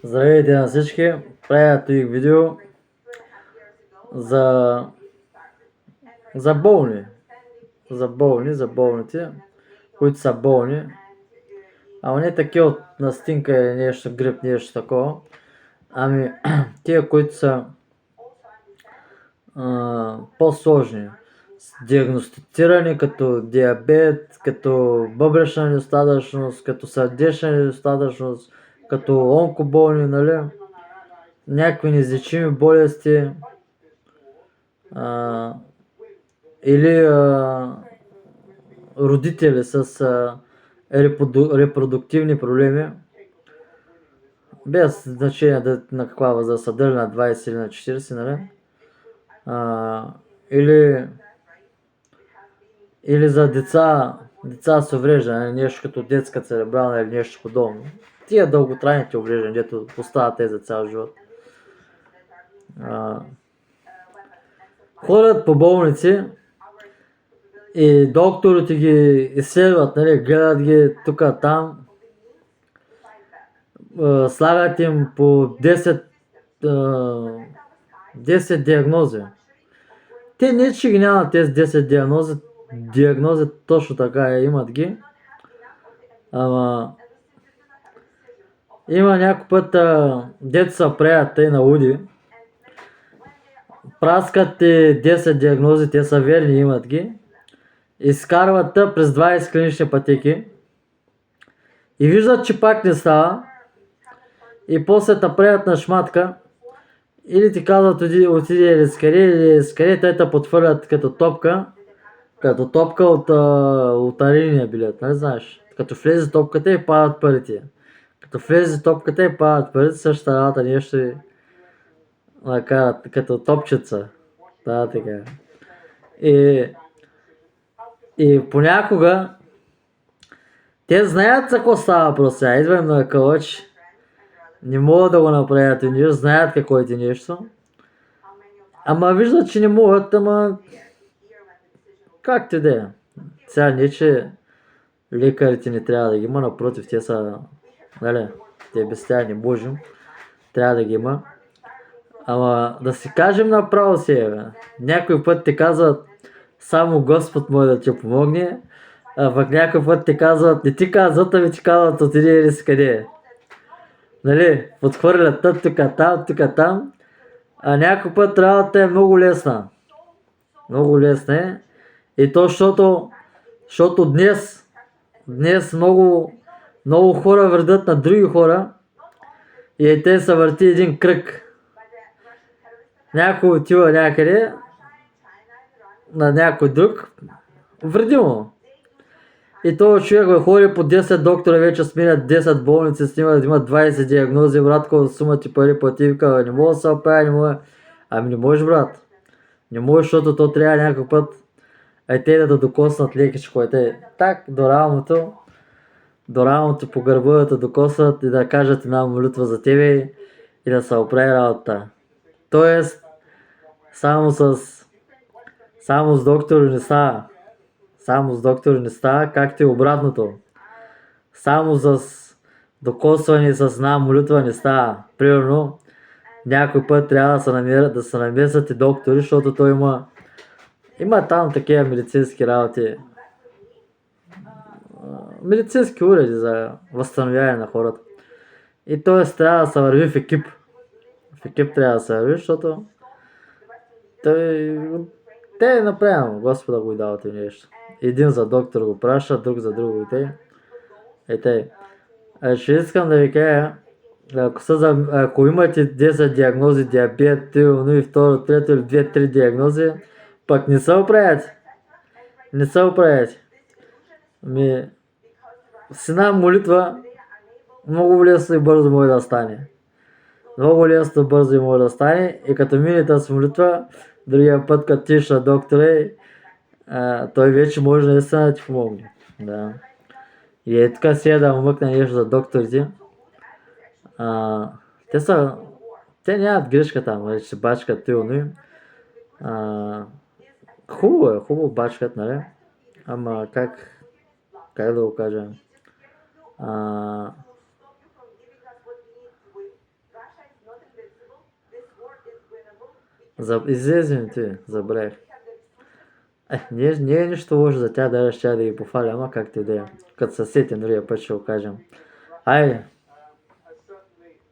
Здравейте на всички! Правя този видео за, за болни. За болните, които са болни. Ама не такива от настинка или нещо, грип, нещо такова. Ами тия, които са по-сложни. Диагностицирани като диабет, като бъбречна недостатъчност, като сърдечна недостатъчност, като онкоболни, нали? Някакви неизлечими болести. Или родители с репродуктивни проблеми, без значение на каква възраст са, дали на 20 или на 40, нали? Или за деца с увреждане, нещо като детска церебрална или нещо подобно. Тия дълготрайните увреждания, дето остават те за цял живот. Ходят по болници и докторите ги изследват, нали, гледат ги тук там, слагат им по 10 диагнози. Те не че ги нямат тези 10 диагнози точно така имат ги. Ама има някой път дето са правят тъй на луди. Праскат ти 10 диагнози, те са верни, имат ги. Изкарват през 20 клинични пътеки. И виждат, че пак не става. И после те правят на шматка. Или ти казват отиди или скъде, те те потвърлят като топка от лотарийния билет, нали знаеш? Като влезе топката и падат парите. Същата работа нещо и накарат, като топчеца. Да, така. И понякога те знаят за какво става въпрос. Сега идвам на кълъч. Не могат да го направят и нещо, знаят какво е нещо. Ама виждат, че не могат, ама както да е. Сега не, че лекарите не трябва да ги има, напротив, те са, нали, те без тях не можем, трябва да ги има. Ама да си кажем направо си, някой път ти казват, само Господ може да ти помогне, а пък някой път ти казват, не ти казват, ами ти казват, отиди или си къде. Нали, подхвърлят тук там, а някой път работата е много лесна. Много лесна е. И то, защото днес много хора вредят на други хора и те се върти един кръг. Някой отива някъде на някой друг, вреди му. И този човек ходи по 10 доктора, вече сменят 10 болници, снимат, имат 20 диагнози, братко, сума ти пари плати, вика, не мога да се оправя, не мога. Ами не можеш, брат. Не можеш, защото то трябва някакъв път те да докоснат лекичко, так до рамото по гърба да докоснат и да кажат една молитва за тебе и да се оправи работа. Тоест, само с доктори не става. Само с доктори не става, както и обратното. Само с докосване с една молитва не става. Примерно, някой път трябва да се намесят и доктори, защото той има там такива медицински работи. Медицински уреди за възстановяване на хората. И т.е. трябва да се върви в екип. В екип трябва да се върви, защото те е направено. Господа го дава ти нещо. Един за доктор го праща, друг за друго и тъй. Ще искам да ви кажа, ако имате 10 диагнози, диабет, но и второ, трето или 2-3 диагнози, пък не се оправяте. С една молитва много лесно и бързо може да стане. И като минете с молитва, другия път като тиш на доктора, той вече може наистина да ти помогне. Да. И така сега да му мъкна нещо за докторите. Те нямат грешка там, че бачкат тилно. Хубаво бачкат, нали? Ама как да го кажа? Излезе ми ти, забравих. Не е нищо лошо за тя, да ще да ги пофаля, ама как ти да е. Като се сетим другия път ще го кажем. Айде,